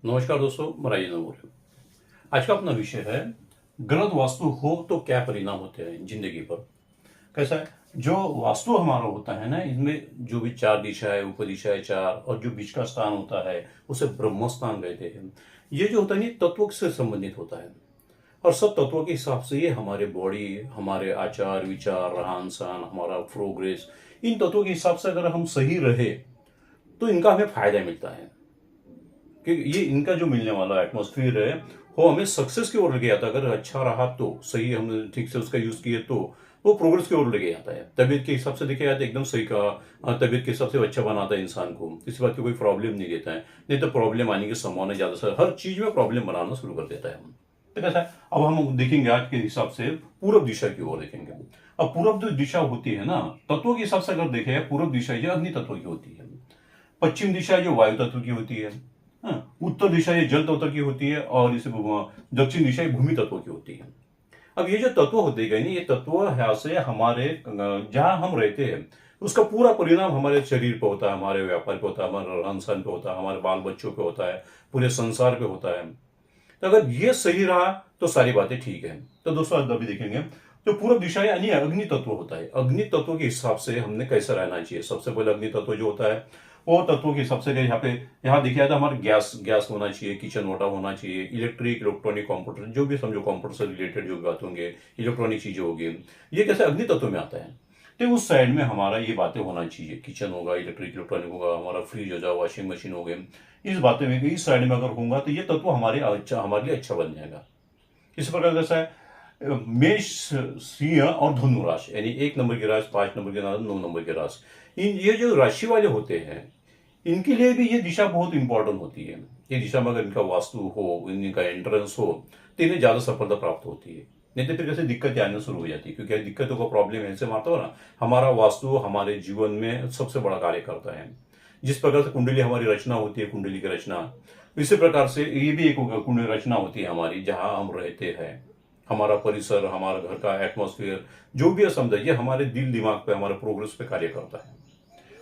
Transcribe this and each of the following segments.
नमस्कार दोस्तों, मैं राजेंद्र बोल रहा हूँ। आज का अपना विषय है गलत वास्तु हो तो क्या परिणाम होते हैं जिंदगी पर। कैसा है, जो वास्तु हमारा होता है ना, इसमें जो भी चार दिशा है, उपदिशा है चार, और जो बीच का स्थान होता है उसे ब्रह्म स्थान कहते हैं। ये जो होता है ना, तत्वों से संबंधित होता है, और सब तत्वों के हिसाब से ये हमारे बॉडी, हमारे आचार विचार, रहन सहन, हमारा प्रोग्रेस, इन तत्वों के हिसाब से अगर हम सही रहे तो इनका हमें फायदा मिलता है। कि ये इनका जो मिलने वाला एटमॉस्फेयर है वो हमें सक्सेस की ओर लेके जाता है। अगर अच्छा रहा तो सही, हमने ठीक से उसका यूज किए तो वो प्रोग्रेस की ओर लेके जाता है। तबीयत के हिसाब से देखा जाए तो एकदम सही कहा, तबीयत के हिसाब से अच्छा बनाता है इंसान को, किसी बात की कोई प्रॉब्लम नहीं देता है। नहीं तो प्रॉब्लम आने की संभावना ज्यादा से हर चीज में प्रॉब्लम बनाना शुरू कर देता है। हम तो कैसा है, अब हम देखेंगे आज के हिसाब से पूर्व दिशा की ओर देखेंगे। अब पूर्व जो दिशा होती है ना, तत्वों के हिसाब से अगर देखें, पूर्व दिशा जो अग्नि तत्व की होती है, पश्चिम दिशा जो वायु तत्व की होती है, उत्तर दिशा ये जल तत्व की होती है, और इसे दक्षिण दिशा ये भूमि तत्व की होती है। अब ये जो तत्व होते गए, ये तत्व है से हमारे जहां हम रहते हैं उसका पूरा परिणाम हमारे शरीर पे होता है, हमारे व्यापार पे होता है, हमारे रहन सहन पे होता है, हमारे बाल बच्चों पे होता है, पूरे संसार पे होता है। तो अगर ये सही रहा तो सारी बातें ठीक है। तो दोस्तों आज अभी देखेंगे जो पूर्व दिशा यानी अग्नि तत्व होता है, अग्नि तत्व के हिसाब से हमने कैसे रहना चाहिए। सबसे पहले अग्नि तत्व जो होता है वो तत्वों के हिसाब से यहाँ देखिए तो हमारे गैस गैस होना चाहिए, किचन वाटर होना चाहिए, इलेक्ट्रिक इलेक्ट्रॉनिक कंप्यूटर, जो भी समझो कंप्यूटर से रिलेटेड जो भी बात होंगे, इलेक्ट्रॉनिक चीजें होगी, ये कैसे अग्नि तत्व में आता है। तो उस साइड में हमारा ये बातें होना चाहिए, किचन होगा, इलेक्ट्रिक इलेक्ट्रॉनिक होगा, हमारा फ्रिज हो जाए, वॉशिंग मशीन हो गए, इस बातें में इस साइड में अगर होगा तो ये तत्व हमारे लिए अच्छा बन जाएगा। इस प्रकार कैसा है, मेष, सिंह और धनु राशि, यानी 1 नंबर की राशि, 5 नंबर की राशि, 9 नंबर की राशि, इन ये जो राशि वाले होते हैं इनके लिए भी ये दिशा बहुत इंपॉर्टेंट होती है। ये दिशा में अगर इनका वास्तु हो, इनका एंट्रेंस हो, तो इन्हें ज्यादा सफलता प्राप्त होती है। नहीं तो फिर कैसे दिक्कतें आना शुरू हो जाती है, क्योंकि दिक्कतों का प्रॉब्लम ऐसे मानता हो ना, हमारा वास्तु हमारे जीवन में सबसे बड़ा कार्य करता है। जिस प्रकार से कुंडली हमारी रचना होती है, कुंडली की रचना, इसी प्रकार से ये भी एक कुंडली रचना होती है हमारी, जहां हम रहते हैं, हमारा परिसर, हमारा घर का एटमॉस्फेयर, जो भी है समझा, ये हमारे दिल दिमाग पे, हमारे प्रोग्रेस पे कार्य करता है।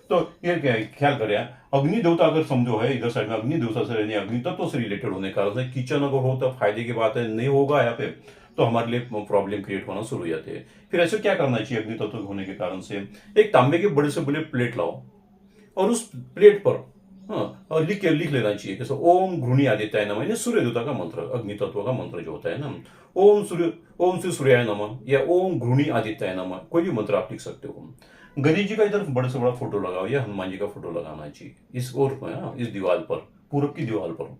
तो ये क्या है, ख्याल करें, अग्नि देवता अगर समझो है इधर साइड में, अग्नि देवता से रहने, अग्नि तत्व से रिलेटेड होने के कारण से किचन अगर हो तो फायदे की बात है, नहीं होगा यहाँ पे तो हमारे लिए प्रॉब्लम क्रिएट होना शुरू हो जाते हैं। फिर ऐसे क्या करना चाहिए, अग्नि तत्व होने के कारण से एक तांबे के बड़े से बड़े प्लेट लाओ, और उस प्लेट पर और लिख लेना चाहिए कैसे, ओम घृणी आदित्याय नमः, यानी सूर्य देवता का मंत्र, अग्नि तत्व का मंत्र जो होता है ना, ओम श्री सूर्याय नमः या ओम घृणी आदित्याय नमः, कोई भी मंत्र आप लिख सकते हो। गणेश जी का इधर बड़े से बड़ा फोटो लगाओ, या हनुमान जी का फोटो लगाना चाहिए इस ओर में, इस दीवार पर, पूरब की दीवार पर।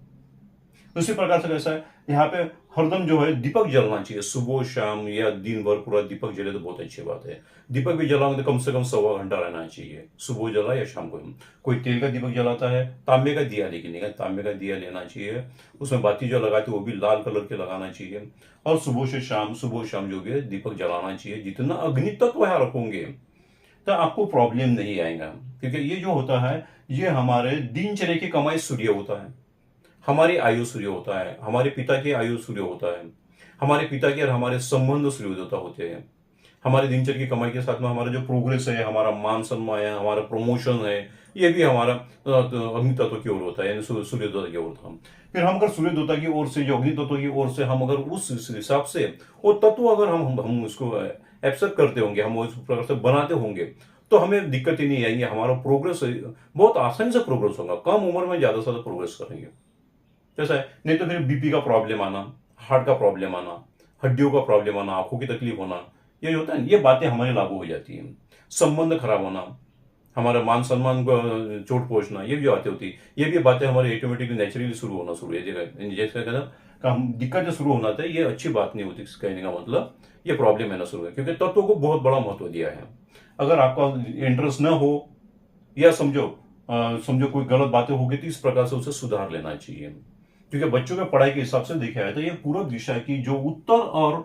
उसी प्रकार से कैसा है, यहाँ पे हरदम जो है दीपक जलना चाहिए, सुबह शाम या दिन भर पूरा दीपक जले तो बहुत अच्छी बात है। दीपक भी जलाओगे तो कम से कम 1.25 घंटा रहना चाहिए, सुबह जला या शाम को। कोई तेल का दीपक जलाता है, तांबे का दिया लेकिन नहीं, तांबे का दिया लेना चाहिए, उसमें बाती जो लगाते वो भी लाल कलर के लगाना चाहिए, और सुबह शाम जो भी दीपक जलाना चाहिए। जितना अग्नि तत्व यहाँ रखोगे तो आपको प्रॉब्लम नहीं आएगा, क्योंकि ये जो होता है ये हमारे दिनचर्या की कमाई सूर्य होता है, हमारी आयु सूर्य होता है, हमारे पिता की आयु सूर्य होता है, हमारे पिता के और हमारे संबंध सूर्य देवता होते हैं। हमारे दिनचर्या की कमाई के साथ में हमारा जो प्रोग्रेस है, हमारा मान सम्मान है, हमारा प्रमोशन है, ये भी हमारा अग्नि तत्व की ओर होता है, यानी सूर्य देवता की ओर था। फिर हम अगर सूर्य देवता की ओर से, जो अग्नि तत्व की ओर से, हम अगर उस हिसाब से वो तत्व अगर हम उसको एक्सेप्ट करते होंगे, हम उस प्रकार से बनाते होंगे, तो हमें दिक्कत ही नहीं आएंगी। हमारा प्रोग्रेस बहुत आसानी से प्रोग्रेस होगा, कम उम्र में ज्यादा से ज्यादा प्रोग्रेस करेंगे। जैसा है, नहीं तो फिर बीपी का प्रॉब्लम आना, हार्ट का प्रॉब्लम आना, हड्डियों का प्रॉब्लम आना, आंखों की तकलीफ होना, ये होता है, ये बातें हमारे लागू हो जाती हैं। संबंध खराब होना, हमारा मान सम्मान को चोट पहुंचना, ये भी बातें होती है। ये भी बातें हमारे ऑटोमेटिकली नेचुरली शुरू होना शुरू है। जैसे कहना दिक्कत जो शुरू होना था, ये अच्छी बात नहीं होती, कहने का मतलब ये प्रॉब्लम है ना शुरू है, क्योंकि तत्वों को बहुत बड़ा महत्व दिया है। अगर आपका इंटरेस्ट ना हो, या समझो कोई गलत बातें होगी, तो इस प्रकार से उसे सुधार लेना चाहिए। क्योंकि बच्चों के पढ़ाई के हिसाब से देखा है तो ये पूर्व दिशा की जो उत्तर और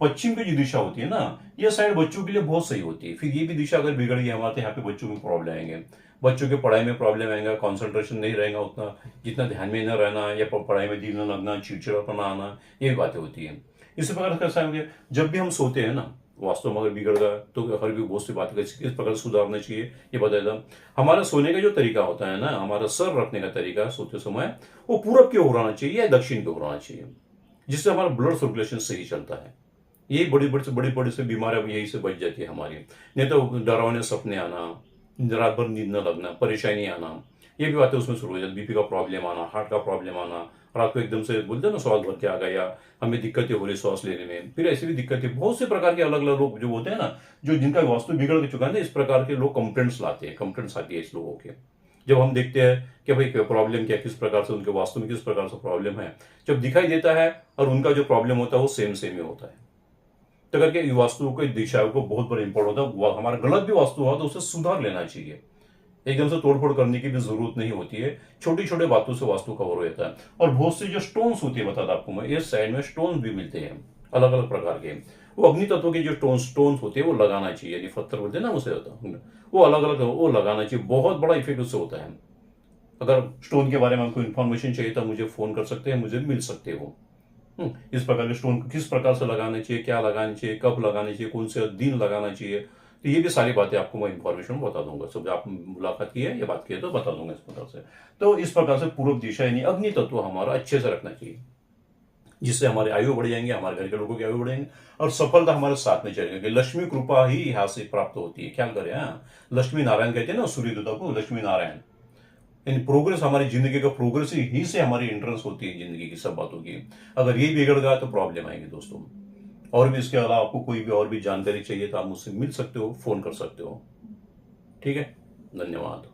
पश्चिम की जो दिशा होती है ना, ये साइड बच्चों के लिए बहुत सही होती है। फिर ये भी दिशा अगर बिगड़ गई हमारे, यहाँ पे बच्चों में प्रॉब्लम आएंगे, बच्चों के पढ़ाई में प्रॉब्लम आएगा, कॉन्सेंट्रेशन नहीं रहेगा उतना, जितना ध्यान में न रहना, या पढ़ाई में दिल न लगना, चिड़चिड़ापना आना, ये बातें होती है। इसी प्रकार कैसा है, जब भी हम सोते हैं ना, वास्तु में अगर बिगड़ गया तो हर भी बहुत सी बात किस प्रकार से सुधारना चाहिए ये बता देता हूं। हमारा सोने का जो तरीका होता है ना, हमारा सर रखने का तरीका सोते समय वो पूरब की ओर होना चाहिए या दक्षिण की ओर होना चाहिए, जिससे हमारा ब्लड सर्कुलेशन सही चलता है। ये बड़ी से बीमारियां यही से बच जाती है हमारी। नहीं तो डरावने सपने आना, रात भर नींद न लगना, परेशानी आना, ये भी बातें उसमें शुरू हो जाती। बीपी का प्रॉब्लम आना, हार्ट का प्रॉब्लम आना, रात को एकदम से बोलते हैं ना श्वास भर के आ गया, हमें दिक्कतें हो रही श्वास लेने में, फिर ऐसी भी दिक्कतें, बहुत से प्रकार के अलग अलग लोग जो होते हैं ना, जो जिनका वास्तु बिगड़ चुका है ना, इस प्रकार के लोग कंप्लेंट्स लाते हैं, कंप्लेंट्स आती है इस लोगों के। जब हम देखते हैं कि भाई प्रॉब्लम क्या, किस प्रकार से उनके वास्तु में किस प्रकार से प्रॉब्लम है, जब दिखाई देता है और उनका जो प्रॉब्लम होता है वो सेम सेम ही होता है। तो करके वास्तु को दिशा को बहुत बड़ा इंपॉर्टेंट होता है। हमारा गलत भी वास्तु हुआ तो उसे सुधार लेना चाहिए, एकदम से तोड़फोड़ करने की भी जरूरत नहीं होती है। छोटी छोटे बातों से वास्तु कवर हो जाता है। और बहुत सी जो स्टोन्स होती है, बता आपको मैं, इस साइड में स्टोन्स भी मिलते हैं अलग अलग प्रकार के। वो अग्नि तत्व के जो स्टोन्स होते हैं वो लगाना चाहिए, यानी पत्थर बोलते हैं ना उसे, वो अलग अलग वो लगाना चाहिए, बहुत बड़ा इफेक्ट उससे होता है। अगर स्टोन के बारे में आपको इन्फॉर्मेशन चाहिए तो मुझे फोन कर सकते हैं, मुझे मिल सकते हो। इस प्रकार के स्टोन किस प्रकार से लगाने चाहिए, क्या लगाना चाहिए, कब लगाने चाहिए, कौन से दिन लगाना चाहिए, तो ये भी सारी बातें आपको मैं इन्फॉर्मेशन बता दूंगा। सब आप मुलाकात की है या बात की है तो बता दूंगा इस प्रकार से। तो इस प्रकार से पूर्व दिशा यानी अग्नि तत्व हमारा अच्छे से रखना चाहिए, जिससे हमारे आयु बढ़ जाएंगे, हमारे घर के लोगों की आयु बढ़ेंगे और सफलता हमारे साथ में चलेगी। लक्ष्मी कृपा ही यहाँ से प्राप्त होती है, ख्याल करें। हाँ, लक्ष्मी नारायण कहते हैं ना सूर्यदेवता को, लक्ष्मी नारायण। इन प्रोग्रेस, हमारी जिंदगी का प्रोग्रेस ही से हमारी एंट्रेंस होती है जिंदगी की सब बातों की। अगर ये बिगड़ गया तो प्रॉब्लम आएगी दोस्तों। और भी इसके अलावा आपको कोई भी और भी जानकारी चाहिए तो आप मुझसे मिल सकते हो, फोन कर सकते हो। ठीक है, धन्यवाद।